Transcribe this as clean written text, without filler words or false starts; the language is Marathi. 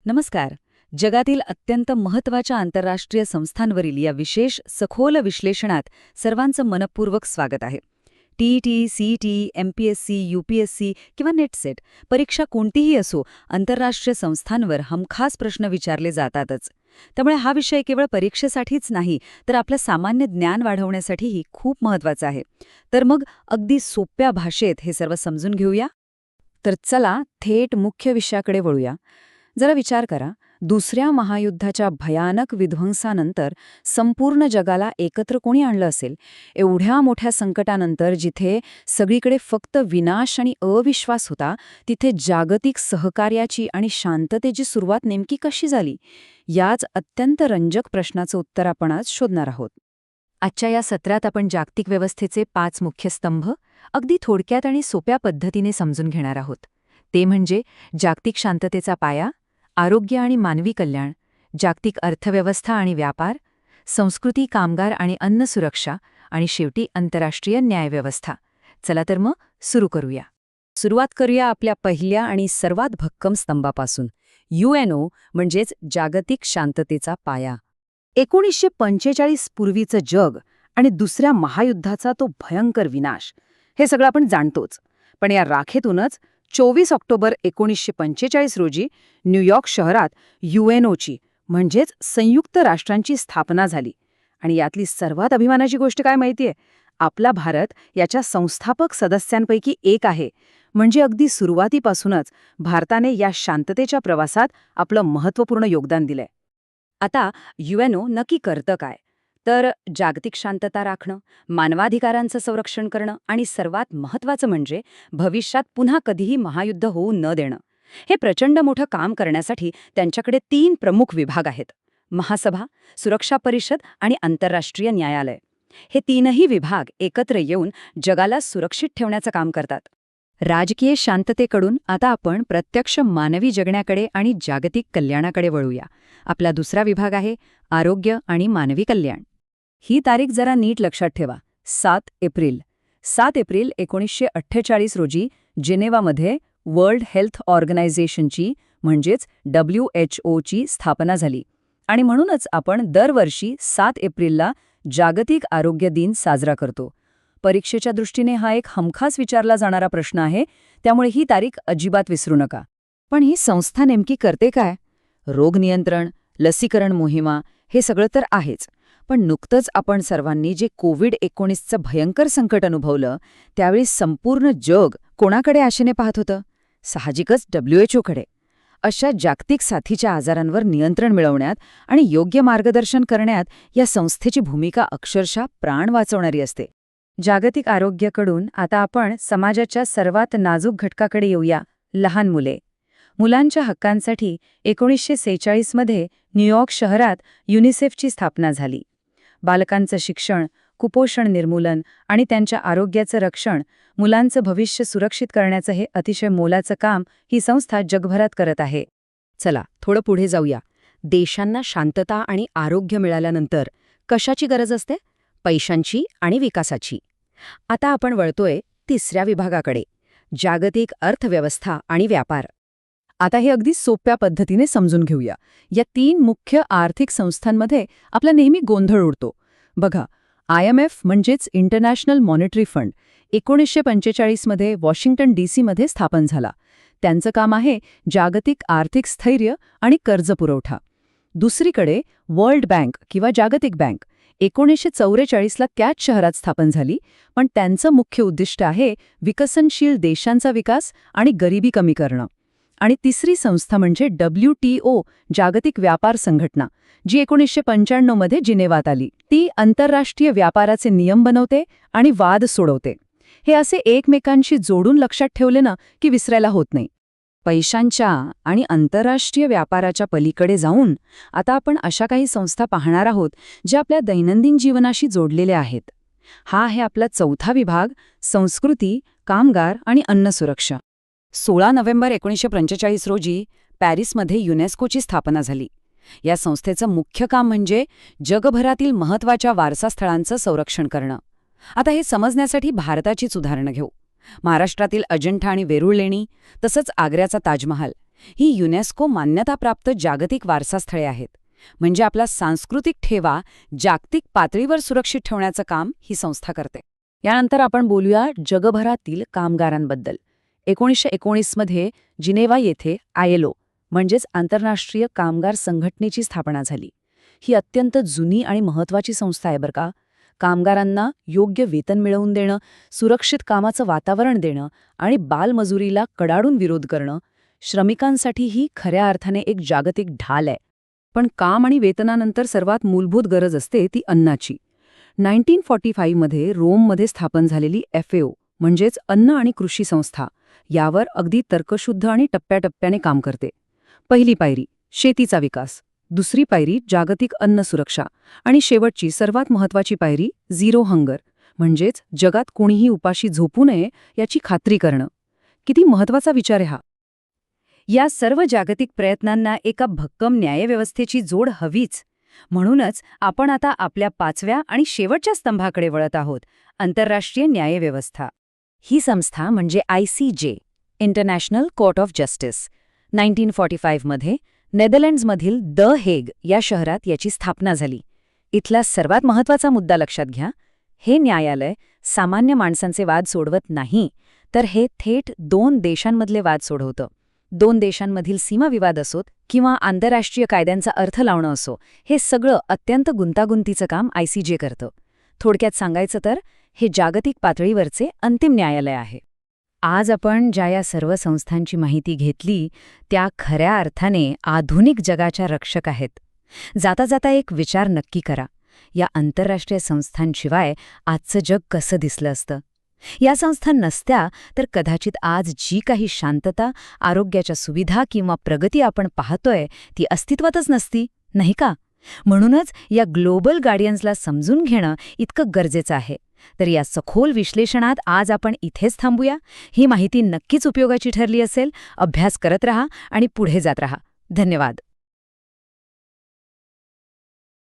नमस्कार. जगातील अत्यंत महत्त्वाच्या आंतरराष्ट्रीय संस्थांवरील या विशेष सखोल विश्लेषणात सर्वांचं मनपूर्वक स्वागत आहे. टीईटी, सीईटी, एमपीएससी, यूपीएससी किंवा नेटसेट परीक्षा कोणतीही असो, आंतरराष्ट्रीय संस्थांवर हमखास प्रश्न विचारले जातातच. त्यामुळे हा विषय केवळ परीक्षेसाठीच नाही, तर आपलं सामान्य ज्ञान वाढवण्यासाठीही खूप महत्त्वाचा आहे. तर मग अगदी सोप्या भाषेत हे सर्व समजून घेऊया. तर चला थेट मुख्य विषयाकडे वळूया. जरा विचार करा, दुसऱ्या महायुद्धाच्या भयानक विध्वंसानंतर संपूर्ण जगाला एकत्र कोणी आणलं असेल? एवढ्या मोठ्या संकटानंतर जिथे सगळीकडे फक्त विनाश आणि अविश्वास होता, तिथे जागतिक सहकार्याची आणि शांततेची सुरुवात नेमकी कशी झाली? याच अत्यंत रंजक प्रश्नाचं उत्तर आपण आज शोधणार आहोत. आजच्या या सत्रात आपण जागतिक व्यवस्थेचे 5 मुख्य स्तंभ अगदी थोडक्यात आणि सोप्या पद्धतीने समजून घेणार आहोत. ते म्हणजे जागतिक शांततेचा पाया, आरोग्य आणि मानवी कल्याण, जागतिक अर्थव्यवस्था आणि व्यापार, संस्कृती, कामगार आणि अन्न सुरक्षा, आणि शेवटी आंतरराष्ट्रीय न्यायव्यवस्था. चला तर मग सुरू करूया. सुरुवात करूया आपल्या पहिल्या आणि सर्वात भक्कम स्तंभापासून, UNO म्हणजेच जागतिक शांततेचा पाया. 1945 पूर्वीचं जग आणि दुसऱ्या महायुद्धाचा तो भयंकर विनाश, हे सगळं आपण जाणतोच. पण या राखेतूनच 24 ऑक्टोबर 1945 रोजी न्यूयॉर्क शहरात UNOची म्हणजेच संयुक्त राष्ट्रांची स्थापना झाली. आणि यातली सर्वात अभिमानाची गोष्ट काय माहितीये? आपला भारत याच्या संस्थापक सदस्यांपैकी एक आहे. म्हणजे अगदी सुरुवातीपासूनच भारताने या शांततेच्या प्रवासात आपलं महत्त्वपूर्ण योगदान दिलंय. आता UNO नक्की करतं काय? तर जागतिक शांतता राखणं, मानवाधिकारांचं संरक्षण करणं आणि सर्वात महत्त्वाचं म्हणजे भविष्यात पुन्हा कधीही महायुद्ध होऊ न देणं. हे प्रचंड मोठं काम करण्यासाठी त्यांच्याकडे 3 प्रमुख विभाग आहेत: महासभा, सुरक्षा परिषद आणि आंतरराष्ट्रीय न्यायालय. हे 3ही विभाग एकत्र येऊन जगाला सुरक्षित ठेवण्याचं काम करतात. राजकीय शांततेकडून आता आपण प्रत्यक्ष मानवी जगण्याकडे आणि जागतिक कल्याणाकडे वळूया. आपला दुसरा विभाग आहे आरोग्य आणि मानवी कल्याण. ही तारीख जरा नीट लक्षात ठेवा. 7 एप्रिल 1948 रोजी जिनेवामध्ये वर्ल्ड हेल्थ ऑर्गनायझेशनची म्हणजेच WHO स्थापना झाली. आणि म्हणूनच आपण दरवर्षी 7 एप्रिलला जागतिक आरोग्य दिन साजरा करतो. परीक्षेच्या दृष्टीने हा एक हमखास विचारला जाणारा प्रश्न आहे, त्यामुळे ही तारीख अजिबात विसरू नका. पण ही संस्था नेमकी करते काय? रोग नियंत्रण, लसीकरण मोहिमा हे सगळं तर आहेच. पण नुकतंच आपण सर्वांनी जे कोविड-19चं भयंकर संकट अनुभवलं, त्यावेळी संपूर्ण जग कोणाकडे आशेने पाहत होतं? साहजिकच WHO कडे. अशा जागतिक साथीच्या आजारांवर नियंत्रण मिळवण्यात आणि योग्य मार्गदर्शन करण्यात या संस्थेची भूमिका अक्षरशः प्राण वाचवणारी असते. जागतिक आरोग्याकडून आता आपण समाजाच्या सर्वात नाजूक घटकाकडे येऊया, लहान मुले. मुलांच्या हक्कांसाठी 1946 मध्ये न्यूयॉर्क शहरात युनिसेफची स्थापना झाली. बालकांचं शिक्षण, कुपोषण निर्मूलन आणि त्यांच्या आरोग्याचं रक्षण, मुलांचं भविष्य सुरक्षित करण्याचं हे अतिशय मोलाचं काम ही संस्था जगभरात करत आहे. चला थोडं पुढे जाऊया. देशांना शांतता आणि आरोग्य मिळाल्यानंतर कशाची गरज असते? पैशांची आणि विकासाची. आता आपण वळतोय तिसऱ्या विभागाकडे, जागतिक अर्थव्यवस्था आणि व्यापार. आता हे अगदी सोप्या पद्धतीने समजून घेऊया. या 3 मुख्य आर्थिक संस्थांमध्ये आपला नेहमी गोंधळ उडतो. बघा, IMF म्हणजेच इंटरनॅशनल मॉनिटरी फंड 1945 मध्ये वॉशिंग्टन DC मध्ये स्थापन झाला. त्यांचं काम आहे जागतिक आर्थिक स्थैर्य आणि कर्ज पुरवठा. दुसरीकडे वर्ल्ड बँक किंवा जागतिक बँक 1944ला त्याच शहरात स्थापन झाली, पण त्यांचं मुख्य उद्दिष्ट आहे विकसनशील देशांचा विकास आणि गरिबी कमी करणं. आणि तिसरी संस्था म्हणजे WTO, जागतिक व्यापार संघटना, जी 1995 मध्ये जिनेवात आली. ती आंतरराष्ट्रीय व्यापाराचे नियम बनवते आणि वाद सोडवते. हे असे एकमेकांशी जोडून लक्षात ठेवले ना की विसरायला होत नाही. पैशांच्या आणि आंतरराष्ट्रीय व्यापाराच्या पलीकडे जाऊन आता आपण अशा काही संस्था पाहणार आहोत ज्या आपल्या दैनंदिन जीवनाशी जोडलेल्या आहेत. हा आहे आपला चौथा विभाग, संस्कृती, कामगार आणि अन्न सुरक्षा. 16 नोव्हेंबर 1945 रोजी पॅरिसमध्ये युनेस्कोची स्थापना झाली. या संस्थेचं मुख्य काम म्हणजे जगभरातील महत्त्वाच्या वारसास्थळांचं संरक्षण करणं. आता हे समजण्यासाठी भारताचीच उदाहरणं घेऊ. महाराष्ट्रातील अजंठा आणि वेरूळ लेणी, तसंच आग्र्याचा ताजमहाल, ही युनेस्को मान्यताप्राप्त जागतिक वारसास्थळे आहेत. म्हणजे आपला सांस्कृतिक ठेवा जागतिक पातळीवर सुरक्षित ठेवण्याचं काम ही संस्था करते. यानंतर आपण बोलूया जगभरातील कामगारांबद्दल. 1919 मध्ये जिनेवा येथे ILO म्हणजेच आंतरराष्ट्रीय कामगार संघटनेची स्थापना झाली. ही अत्यंत जुनी आणि महत्त्वाची संस्था आहे बरं का. कामगारांना योग्य वेतन मिळवून देणं, सुरक्षित कामाचं वातावरण देणं आणि बालमजुरीला कडाडून विरोध करणं, श्रमिकांसाठी ही खऱ्या अर्थाने एक जागतिक ढाल आहे. पण काम आणि वेतनानंतर सर्वात मूलभूत गरज असते ती अन्नाची. 1945 मध्ये रोममध्ये स्थापन झालेली FAO म्हणजेच अन्न आणि कृषी संस्था यावर अगदी तर्कशुद्ध आणि टप्प्याटप्प्याने काम करते. पहिली पायरी शेतीचा विकास, दुसरी पायरी जागतिक अन्न सुरक्षा आणि शेवटची सर्वात महत्त्वाची पायरी झिरो हंगर म्हणजेच जगात कोणीही उपाशी झोपू नये याची खात्री करणं. किती महत्त्वाचा विचार आहे हा. या सर्व जागतिक प्रयत्नांना एका भक्कम न्यायव्यवस्थेची जोड हवीच. म्हणूनच आपण आता आपल्या 5व्या आणि शेवटच्या स्तंभाकडे वळत आहोत, आंतरराष्ट्रीय न्यायव्यवस्था. ही संस्था म्हणजे ICJ, international court of justice. 1945 मध्ये नेदरलँड्समधील द हेग या शहरात याची स्थापना झाली. इथला सर्वात महत्त्वाचा मुद्दा लक्षात घ्या. हे न्यायालय सामान्य माणसांचे वाद सोडवत नाही, तर हे थेट 2 देशांमधले वाद सोडवतं. 2 देशांमधील सीमाविवाद असोत किंवा आंतरराष्ट्रीय कायद्यांचा अर्थ लावणं असो, हे सगळं अत्यंत गुंतागुंतीचं काम ICJ करतं. थोडक्यात सांगायचं तर हे जागतिक पातळीवरचे अंतिम न्यायालय आहे. आज आपण ज्या या सर्व संस्थांची माहिती घेतली त्या खऱ्या अर्थाने आधुनिक जगाच्या रक्षक आहेत. जाता जाता एक विचार नक्की करा. या आंतरराष्ट्रीय संस्थांशिवाय आजचं जग कसं दिसलं असतं? या संस्था नसत्या तर कदाचित आज जी काही शांतता, आरोग्याच्या सुविधा किंवा प्रगती आपण पाहतोय ती अस्तित्वातच नसती, नाही का? म्हणूनच या ग्लोबल गार्डियन्सला समजून घेणं इतकं गरजेचं आहे. तर या सखोल विश्लेषणात आज आपण इथेच थांबूया. ही माहिती नक्कीच उपयोगाची ठरली असेल. अभ्यास करत रहा आणि पुढे जात रहा. धन्यवाद.